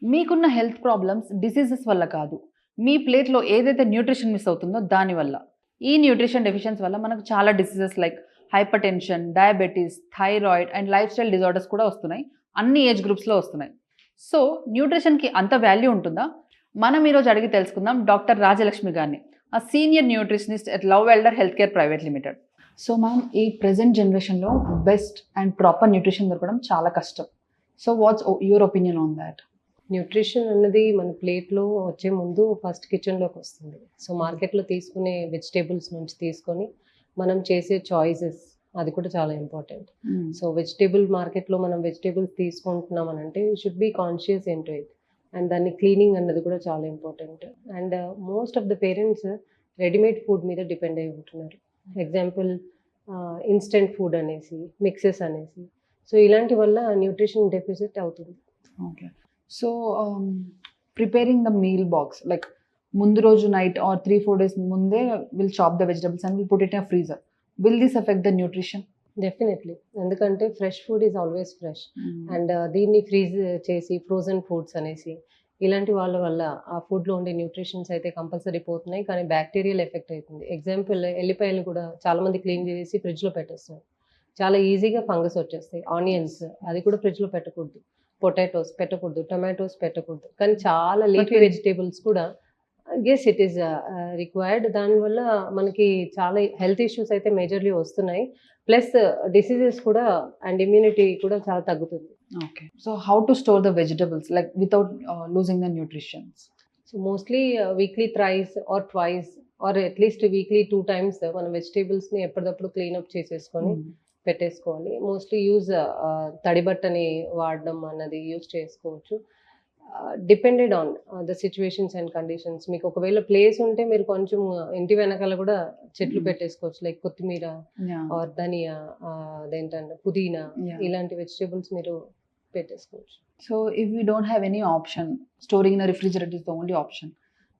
మీకున్న health problems diseases వల్ల కాదు. మీ ప్లేట్‌లో ఏదైతే న్యూట్రిషన్ మిస్ అవుతుందో దానివల్ల. ఈ న్యూట్రిషన్ డెఫిషియన్సీ వల్ల మనకు చాలా diseases like hypertension, diabetes, thyroid and life style disorders కూడా వస్తున్నాయి. అన్ని ఏజ్ గ్రూప్స్‌లో వస్తున్నాయి. సో, న్యూట్రిషన్‌కి అంత వాల్యూ ఉంటుందా? మనం ఈరోజు అడిగి తెలుసుకుందాం డాక్టర్ రాజలక్ష్మి గారిని. Senior nutritionist at love elder health care private limited. So, ma'am ఈ ప్రెజెంట్ జనరేషన్‌లో బెస్ట్ అండ్ ప్రాపర్ న్యూట్రిషన్ దొరకడం చాలా కష్టం. So, what's your opinion on thought? Nutrition అన్నది మన ప్లేట్లో వచ్చే ముందు ఫస్ట్ కిచెన్లోకి వస్తుంది. సో మార్కెట్లో తీసుకునే వెజిటేబుల్స్ నుంచి తీసుకొని మనం చేసే చాయిసెస్ అది కూడా చాలా ఇంపార్టెంట్. సో వెజిటేబుల్ మార్కెట్లో మనం వెజిటేబుల్స్ తీసుకుంటున్నాం అని అంటే should be conscious into it. And దాన్ని క్లీనింగ్ అన్నది కూడా చాలా important. And most of the parents readymade food మీద డిపెండ్ అయి ఉంటున్నారు. ఎగ్జాంపుల్ ఇన్స్టెంట్ ఫుడ్ అనేసి, మిక్సెస్ అనేసి. సో ఇలాంటి వల్ల న్యూట్రిషన్ డెఫిసిట్ అవుతుంది. Okay. So, preparing the meal box like ముందు రోజు నైట్ ఆర్ 3-4 డేస్ ముందే will chop the vegetables and will put it in freezer. Will this effect the nutrition? Definitely. ఎందుకంటే fresh food is always fresh. And దీన్ని freeze చేసి frozen foods అనేసి ఇలాంటి వాళ్ళ వల్ల ఆ ఫుడ్లో ఉండే న్యూట్రిషన్స్ అయితే కంపల్సరీ పోతున్నాయి, కానీ బ్యాక్టీరియల్ ఎఫెక్ట్ అవుతుంది. ఎగ్జాంపుల్ ఎల్లిపాయలు కూడా చాలామంది క్లీన్ చేసి ఫ్రిడ్జ్లో పెట్టేస్తారు. చాలా ఈజీగా ఫంగస్ వచ్చేస్తాయి. ఆనియన్స్ అది కూడా ఫ్రిడ్జ్లో పెట్టకూడదు. పొటాటోస్ పెట్టకూడదు, టొమాటోస్ పెట్టకూడదు. కానీ చాలా లీఫీ వెజిటేబుల్స్ కూడా గెస్ ఇట్ ఈస్ రిక్వైర్డ్. దానివల్ల మనకి చాలా హెల్త్ ఇష్యూస్ అయితే మేజర్లీ వస్తున్నాయి. ప్లస్ డిసీజెస్ కూడా అండ్ ఇమ్యూనిటీ కూడా చాలా తగ్గుతుంది. Okay. So, how to store the vegetables like without losing the nutritions? So mostly weekly thrice or twice or at least weekly 2 times మనం వెజిటేబుల్స్ని ఎప్పటికప్పుడు క్లీనప్ చేసేసుకొని పెట్టేసుకోవాలి. మోస్ట్లీ యూజ్ తడి బట్టని వాడడం అన్నది యూజ్ చేసుకోవచ్చు. Depended on the situations and conditions. మీకు ఒకవేళ ప్లేస్ ఉంటే మీరు కొంచెం ఇంటి వెనకాల కూడా చెట్లు పెట్టేసుకోవచ్చు. లైక్ కొత్తిమీర ఆర్ ధనియా, అదేంటంటే పుదీనా, ఇలాంటి వెజిటేబుల్స్ మీరు పెట్టేసుకోవచ్చు. So, if we don't have any option, storing in a refrigerator is the only option.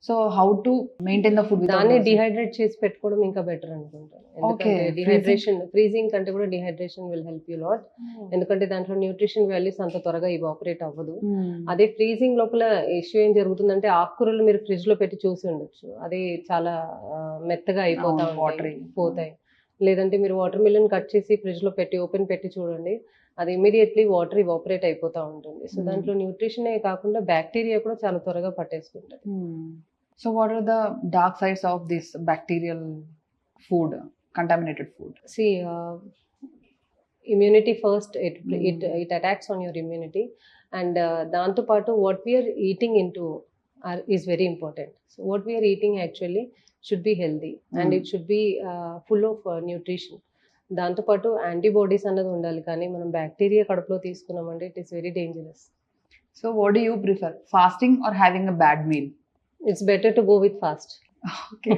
So, how to maintain the food? దాన్ని డిహైడ్రేట్ చేసి పెట్టుకోవడం ఇంకా బెటర్ అనుకుంటాను. ఎందుకంటే డిహైడ్రేషన్, ఫ్రీజింగ్ కంటే కూడా dehydration will help you lot. ఎందుకంటే దాంట్లో న్యూట్రిషన్ వాల్యూస్ అంత త్వరగా ఇవాపరేట్ అవ్వదు. అదే ఫ్రీజింగ్ లోపల ఇష్యూ ఏం జరుగుతుందంటే ఆకుకూరలు మీరు ఫ్రిడ్జ్ లో పెట్టి చూసి ఉండొచ్చు, అది చాలా మెత్తగా అయిపోతా ఉంటాయి, పోతాయి. లేదంటే మీరు వాటర్ మిలన్ కట్ చేసి ఫ్రిడ్జ్ లో పెట్టి ఓపెన్ పెట్టి చూడండి, అది ఇమీడియట్లీ వాటర్ ఇవాపరేట్ అయిపోతూ ఉంటుంది. సో దాంట్లో న్యూట్రిషనే కాకుండా బ్యాక్టీరియా కూడా చాలా త్వరగా పట్టేసుకుంటుంది. So, what are the dark sides of this bacterial food, contaminated food? See, immunity first, it attacks on your immunity. And దాంతో పాటు what we are eating into is very important. So what we are eating actually should be healthy and it should be full of nutrition. దాంతో పాటు antibodies అన్నది ఉండాలి, కానీ మనం bacteria కడుపులో తీసుకున్నామంటే it is very dangerous. So, what do you prefer, fasting or having a bad meal? It's better to go with fast. Okay.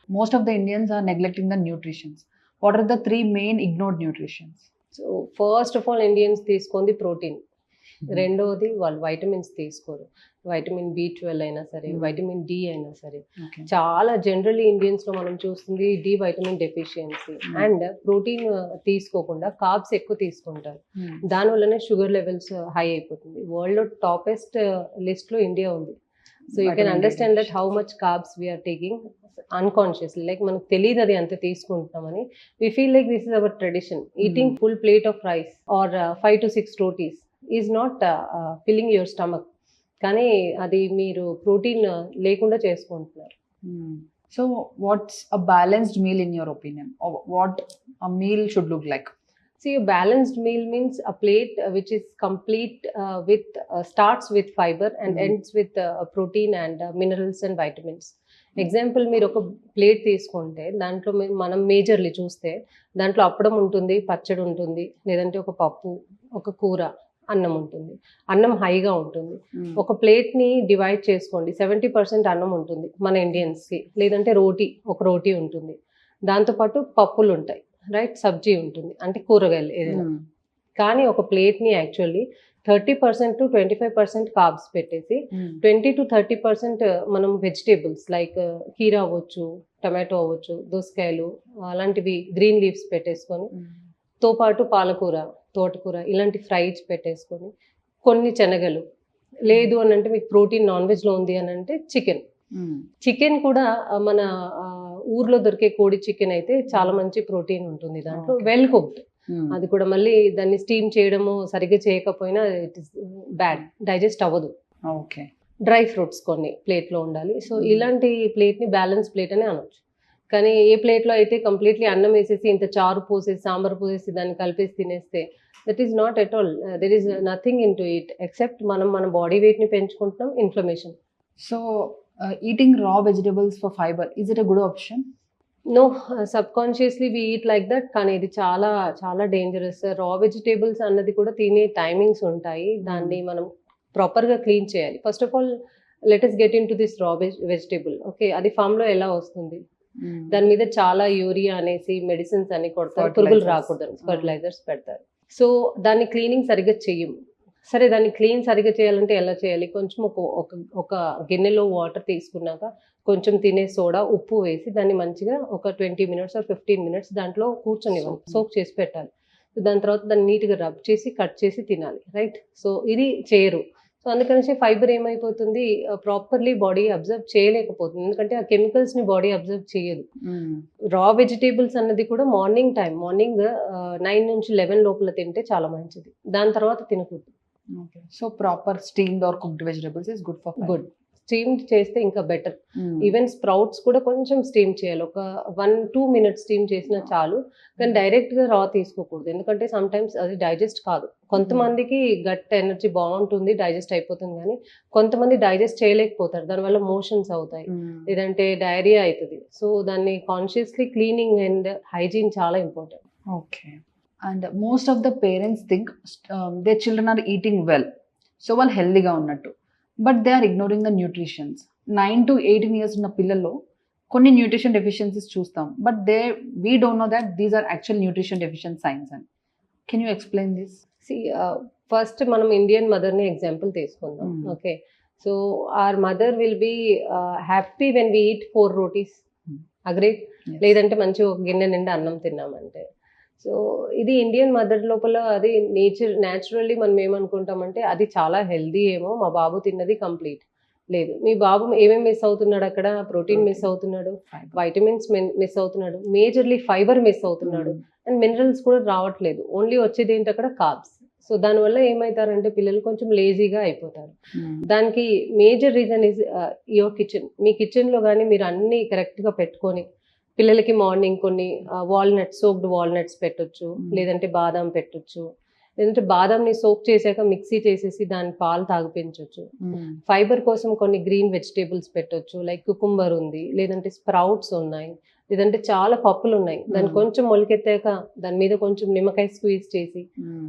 Most of the Indians are neglecting the nutritions. What are the 3 main ignored nutritions? So first of all Indians తీసుకుంది protein. రెండవది వాళ్ళు vitamins తీసుకోరు. Vitamin B12 అయినా సరే, vitamin D అయినా సరే. చాలా generally ఇండియన్స్లో మనం చూస్తుంది D vitamin deficiency. And protein తీసుకోకుండా కార్బ్స్ ఎక్కువ తీసుకుంటారు. దానివల్లనే షుగర్ లెవెల్స్ హై అయిపోతుంది. వరల్డ్లో టాపెస్ట్ లిస్ట్లో ఇండియా ఉంది. So you can understand that how much carbs we're taking unconsciously. Like మనకు తెలియదు అది అంత తీసుకుంటున్నామని. We feel like this is our tradition. Eating full plate of rice or 5 to 6 rotis is not filling your stomach, కానీ అది మీరు protein లేకుండా చేసుకుంటున్నారు. So, what's a balanced meal in your opinion? What a meal should look like? See, a balanced meal means a plate which is complete with starts with fiber and ends with protein and minerals and vitamins. Example మీరు ఒక plate తీసుకుంటే దాంట్లో మనం majorly చూస్తే దాంట్లో అప్పడం ఉంటుంది, పచ్చడి ఉంటుంది, లేదంటే ఒక పప్పు, ఒక కూర, అన్నం ఉంటుంది. అన్నం హైగా ఉంటుంది. ఒక ప్లేట్ని డివైడ్ చేసుకోండి, 70% అన్నం ఉంటుంది మన ఇండియన్స్కి, లేదంటే ఒక రోటీ ఉంటుంది, దాంతోపాటు పప్పులు ఉంటాయి, రైట్, సబ్జీ ఉంటుంది, అంటే కూరగాయలు ఏదైనా. కానీ ఒక ప్లేట్ని యాక్చువల్లీ 30% to 25% కార్బ్స్ పెట్టేసి 20 to 30% మనం వెజిటేబుల్స్ లైక్ కీరా అవ్వచ్చు, టమాటో అవ్వచ్చు, దోసకాయలు అలాంటివి గ్రీన్ లీవ్స్ పెట్టేసుకొని, తో పాటు పాలకూర, తోటకూర ఇలాంటి ఫ్రైస్ పెట్టేసుకొని, కొన్ని శనగలు లేదు అని అంటే మీకు ప్రోటీన్ నాన్ వెజ్లో ఉంది అని అంటే చికెన్. చికెన్ కూడా మన ఊర్లో దొరికే కోడి చికెన్ అయితే చాలా మంచి ప్రోటీన్ ఉంటుంది దాంట్లో, Okay. Well cooked. అది కూడా మళ్ళీ దాన్ని స్టీమ్ చేయడము సరిగ్గా చేయకపోయినా ఇట్ ఇస్ బ్యాడ్, డైజెస్ట్ అవ్వదు. ఓకే. డ్రై ఫ్రూట్స్ కొన్ని ప్లేట్లో ఉండాలి. సో ఇలాంటి ప్లేట్ని బ్యాలెన్స్ ప్లేట్ అని అనొచ్చు. కానీ ఏ ప్లేట్లో అయితే కంప్లీట్లీ అన్నం వేసేసి ఇంత చారు పోసేసి సాంబార్ పోసేసి దాన్ని కలిపేసి తినేస్తే that is not at all, there is nothing in to it except మనం మన బాడీ వెయిట్ని పెంచుకుంటున్నాం, inflammation. So eating raw vegetables for fibre, is it a good option? No, subconsciously we eat like that, కానీ ఇది చాలా చాలా dangerous. Raw vegetables అన్నది కూడా తినే టైమింగ్స్ ఉంటాయి, దాన్ని మనం ప్రాపర్గా క్లీన్ చేయాలి. First of all let us get in to this రా వెజిటేబుల్. ఓకే, అది ఫామ్లో ఎలా వస్తుంది, దాని మీద చాలా యూరియా అనేసి మెడిసిన్స్ అని కొడతారు, పురుగులు రాకూడదు, ఫర్టిలైజర్స్ పెడతారు. సో దాన్ని క్లీనింగ్ సరిగ్గా చెయ్యము. సరే, దాన్ని క్లీన్ సరిగ్గా చేయాలంటే ఎలా చేయాలి? కొంచెం ఒక గిన్నెలో వాటర్ తీసుకున్నాక కొంచెం తినే సోడా, ఉప్పు వేసి దాన్ని మంచిగా ఒక 20 minutes ఆర్ 15 minutes దాంట్లో కూర్చొనివ్వాలి, సోక్ చేసి పెట్టాలి. దాని తర్వాత దాన్ని నీట్గా రబ్ చేసి కట్ చేసి తినాలి, రైట్? సో ఇది చేయరు. సో అందుకనేసి ఫైబర్ ఏమైపోతుంది, ప్రాపర్లీ బాడీ అబ్జర్వ్ చేయలేకపోతుంది, ఎందుకంటే ఆ కెమికల్స్ని బాడీ అబ్జర్వ్ చేయదు. రా వెజిటేబుల్స్ అన్నది కూడా మార్నింగ్ 9 నుంచి 11 లోపల తింటే చాలా మంచిది, దాని తర్వాత తినకూడదు. Okay. So proper steamed or cooked vegetables is good for fiber. Good, steam చేస్తే ఇంకా బెటర్. ఈవెన్ స్ప్రౌట్స్ కూడా కొంచెం స్టీమ్ చేయాలి, ఒక 1-2 minutes స్టీమ్ చేసినా చాలు. కానీ డైరెక్ట్గా రా తీసుకోకూడదు, ఎందుకంటే సమ్ టైమ్స్ అది డైజెస్ట్ కాదు. కొంతమందికి గట్ ఎనర్జీ బాగుంటుంది, డైజెస్ట్ అయిపోతుంది, కానీ కొంతమంది డైజెస్ట్ చేయలేకపోతారు, దానివల్ల మోషన్స్ అవుతాయి, లేదంటే డైరియా అవుతుంది. సో దాన్ని కాన్షియస్లీ క్లీనింగ్ అండ్ హైజీన్ చాలా important. Okay. And most of the parents think their children are eating well, so వాళ్ళు హెల్దీగా ఉన్నట్టు, but they are ignoring the nutritions. 9 to 18 years ఉన్న పిల్లల్లో కొన్ని న్యూట్రిషన్ డెఫిషియన్సీస్ చూస్తాం, but we don't know that these are actual nutrition deficiencies. అని can you explain this? First మనం Indian మదర్ని ఎగ్జాంపుల్ తీసుకుందాం. Okay, so our mother will be happy when we eat 4 rotis. Agreed? లేదంటే మంచి ఒక గిన్నె నిండా అన్నం తిన్నామంటే. సో ఇది ఇండియన్ మదర్ లోపల అది న్యాచురల్లీ మనం ఏమనుకుంటామంటే అది చాలా హెల్దీ ఏమో, మా బాబు తిన్నది కంప్లీట్. లేదు, మీ బాబు ఏమేమి మిస్ అవుతున్నాడు అక్కడ? ప్రోటీన్ మిస్ అవుతున్నాడు, వైటమిన్స్ మిస్ అవుతున్నాడు, మేజర్లీ ఫైబర్ మిస్ అవుతున్నాడు, అండ్ మినరల్స్ కూడా రావట్లేదు. ఓన్లీ వచ్చేది ఏంటి అక్కడ? కార్బ్స్. సో దానివల్ల ఏమవుతారంటే పిల్లలు కొంచెం లేజీగా అయిపోతారు. దానికి major reason is your kitchen. మీ కిచెన్లో కానీ మీరు అన్నీ కరెక్ట్గా పెట్టుకొని పిల్లలకి మార్నింగ్ కొన్ని వాల్నట్స్, సోక్డ్ వాల్నట్స్ పెట్టొచ్చు, లేదంటే బాదాం పెట్టొచ్చు, లేదంటే బాదాంని సోక్ చేశాక మిక్సీ చేసేసి దాని పాలు తాగిపించవచ్చు. ఫైబర్ కోసం కొన్ని గ్రీన్ వెజిటేబుల్స్ పెట్టొచ్చు, లైక్ కుకుంబర్ ఉంది, లేదంటే స్ప్రౌట్స్ ఉన్నాయి, లేదంటే చాలా పప్పులు ఉన్నాయి. దాన్ని కొంచెం మొలకెత్తాక దాని మీద కొంచెం నిమ్మకాయ స్క్వీజ్ చేసి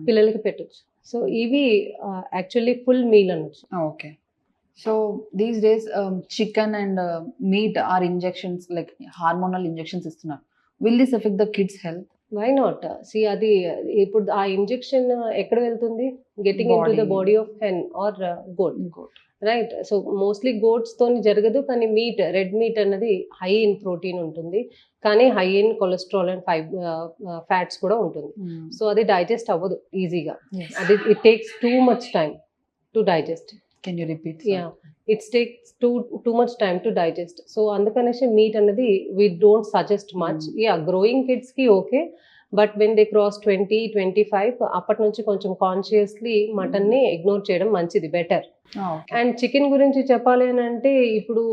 పిల్లలకి పెట్టొచ్చు. సో ఇవి యాక్చువల్లీ ఫుల్ మీల్ అనొచ్చు. Okay. So these days chicken and meat are injections, like hormonal injections istunar. Will this affect the kids' health? Why not? See అది ఇప్పుడు ఆ ఇంజెక్షన్ ఎక్కడ వెళ్తుంది? Getting in to the body of hen or goat, right? So mostly గోట్స్తో జరగదు, కానీ meat, red meat అన్నది high in protein ఉంటుంది, కానీ high in cholesterol and fats కూడా ఉంటుంది. సో అది డైజెస్ట్ అవ్వదు ఈజీగా, అది it takes too much time to digest. Can you repeat? Yeah, it takes too much time to digest. So అందుకనేసి మీట్ అన్నది we don't suggest much. Yeah, growing kids కి okay, but when they cross 20-25 అప్పటి నుంచి కొంచెం consciously మటన్ని ignore చేయడం మంచిది, better. And chicken గురించి చెప్పాలి అని అంటే ఇప్పుడు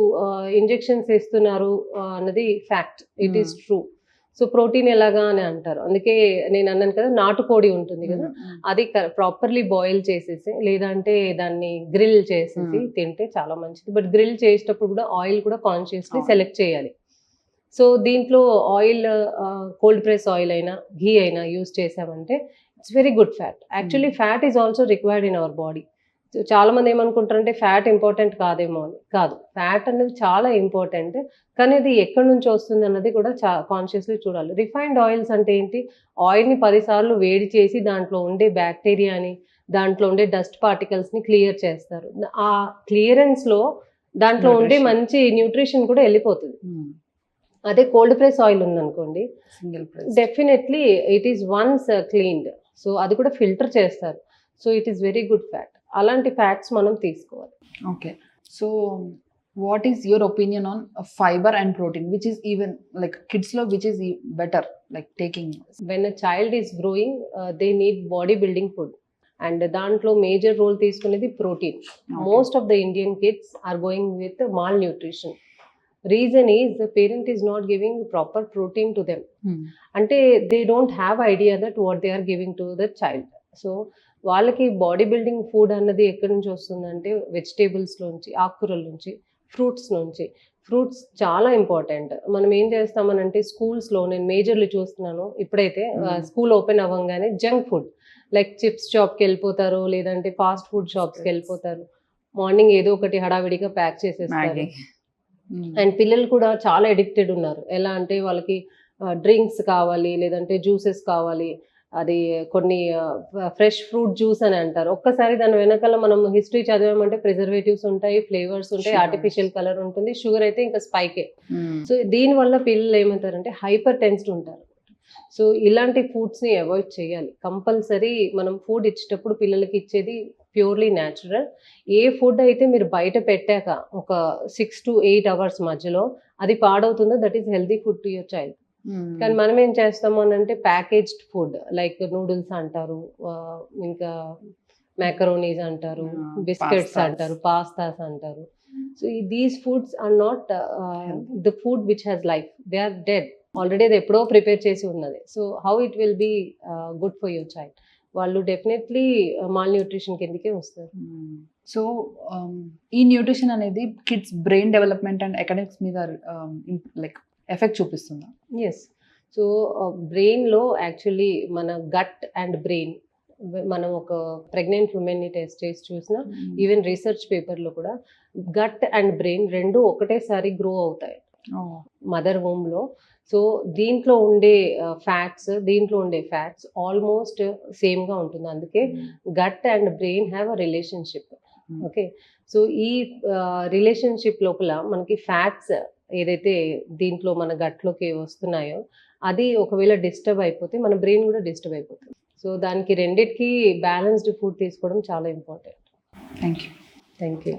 ఇంజెక్షన్స్ వేస్తున్నారు అన్నది fact, it is true. So protein ఎలాగా అని అంటారు, అందుకే నేను అన్నాను కదా, నాటుకోడి ఉంటుంది కదా, అది ప్రాపర్లీ బాయిల్ చేసేసి లేదంటే దాన్ని గ్రిల్ చేసేసి తింటే చాలా మంచిది. బట్ గ్రిల్ చేసేటప్పుడు కూడా ఆయిల్ కూడా కాన్షియస్లీ సెలెక్ట్ చేయాలి. సో దీంట్లో ఆయిల్ కోల్డ్ ప్రెస్ ఆయిల్ అయినా ఘీ అయినా యూస్ చేసామంటే it's very good fat. Actually fat is also required in our body. చాలా మంది ఏమనుకుంటారంటే ఫ్యాట్ ఇంపార్టెంట్ కాదేమో అని. కాదు, ఫ్యాట్ అనేది చాలా ఇంపార్టెంట్, కానీ అది ఎక్కడి నుంచి వస్తుంది అన్నది కూడా కాన్షియస్లీ చూడాలి. రిఫైన్డ్ ఆయిల్స్ అంటే ఏంటి? ఆయిల్ని 10 సార్లు వేడి చేసి దాంట్లో ఉండే బ్యాక్టీరియాని, దాంట్లో ఉండే డస్ట్ పార్టికల్స్ని క్లియర్ చేస్తారు. ఆ క్లియరెన్స్లో దాంట్లో ఉండే మంచి న్యూట్రిషన్ కూడా వెళ్ళిపోతుంది. అదే కోల్డ్ ప్రెస్ ఆయిల్ ఉందనుకోండి, definitely it is once cleaned, so అది కూడా ఫిల్టర్ చేస్తారు. So it is very good fat. అలాంటి ఫ్యాట్స్ మనం తీసుకోవాలి. Okay. So what is your opinion on fibre and protein which is even like కిడ్స్లో which is better like taking? When a child is growing they need body building food and దాంట్లో major role తీసుకునేది protein. Most of the Indian kids are going with malnutrition. Reason is the parent is not giving proper protein to them. అంటే they don't have idea that what they are giving to the child. So వాళ్ళకి body building food అన్నది ఎక్కడి నుంచి వస్తుందంటే vegetables నుంచి, ఆకుకూరల నుంచి, fruits నుంచి. ఫ్రూట్స్ చాలా ఇంపార్టెంట్. మనం ఏం చేస్తామనంటే స్కూల్స్లో నేను మేజర్లీ చూస్తున్నాను ఇప్పుడైతే స్కూల్ ఓపెన్ అవ్వగానే జంక్ ఫుడ్ లైక్ చిప్స్ షాప్కి వెళ్ళిపోతారు, లేదంటే ఫాస్ట్ ఫుడ్ షాప్స్కి వెళ్ళిపోతారు. మార్నింగ్ ఏదో ఒకటి హడావిడిగా ప్యాక్ చేసేస్తారు. అండ్ పిల్లలు కూడా చాలా అడిక్టెడ్ ఉన్నారు. ఎలా అంటే వాళ్ళకి డ్రింక్స్ కావాలి, లేదంటే జ్యూసెస్ కావాలి. అది కొన్ని ఫ్రెష్ ఫ్రూట్ జ్యూస్ అని అంటారు. ఒక్కసారి దాని వెనకాల మనం హిస్టరీ చదివామంటే ప్రిజర్వేటివ్స్ ఉంటాయి, ఫ్లేవర్స్ ఉంటాయి, ఆర్టిఫిషియల్ కలర్ ఉంటుంది, షుగర్ అయితే ఇంకా స్పైకే. సో దీనివల్ల పిల్లలు ఏమంటారంటే హైపర్ టెన్స్డ్ ఉంటారు. సో ఇలాంటి ఫుడ్స్ని అవాయిడ్ చేయాలి. కంపల్సరీ మనం ఫుడ్ ఇచ్చేటప్పుడు పిల్లలకి ఇచ్చేది ప్యూర్లీ న్యాచురల్. ఏ ఫుడ్ అయితే మీరు బయట పెట్టాక ఒక 6 to 8 hours మధ్యలో అది పాడవుతుందో that is healthy food to your child. కానీ మనం ఏం చేస్తాము అని అంటే ప్యాకేజ్డ్ ఫుడ్ లైక్ నూడిల్స్ అంటారు, ఇంకా మ్యాకరోనీస్ అంటారు, బిస్కెట్స్ అంటారు, పాస్తాస్ అంటారు. So these foods are not the food which has life. They are dead already. అది ఎప్పుడో ప్రిపేర్ చేసి ఉన్నది. So how it will be good for your child? వాళ్ళు డెఫినెట్లీ మాల్ న్యూట్రిషన్ కిందకే వస్తారు. సో ఈ న్యూట్రిషన్ అనేది kids brain development and academics మీద లైక్ ఎఫెక్ట్ చూపిస్తుందా? ఎస్. సో బ్రెయిన్లో యాక్చువల్లీ మన గట్ అండ్ బ్రెయిన్, మనం ఒక ప్రెగ్నెంట్ ఉమెన్ని టెస్ట్ చేసి చూసిన ఈవెన్ రీసెర్చ్ పేపర్లో కూడా గట్ అండ్ బ్రెయిన్ రెండు ఒకటేసారి గ్రో అవుతాయి మదర్ హోమ్లో. సో దీంట్లో ఉండే ఫ్యాట్స్ ఆల్మోస్ట్ సేమ్గా ఉంటుంది. అందుకే gut and brain have a relationship. Okay. So ఈ రిలేషన్షిప్ లోపల మనకి ఫ్యాట్స్ ఏదైతే దీంట్లో మన గట్లోకి వస్తున్నాయో అది ఒకవేళ డిస్టర్బ్ అయిపోతే మన బ్రెయిన్ కూడా డిస్టర్బ్ అయిపోతుంది. సో దానికి రెండిటికి బ్యాలెన్స్డ్ ఫుడ్ తీసుకోవడం చాలా important. Thank you. Thank you.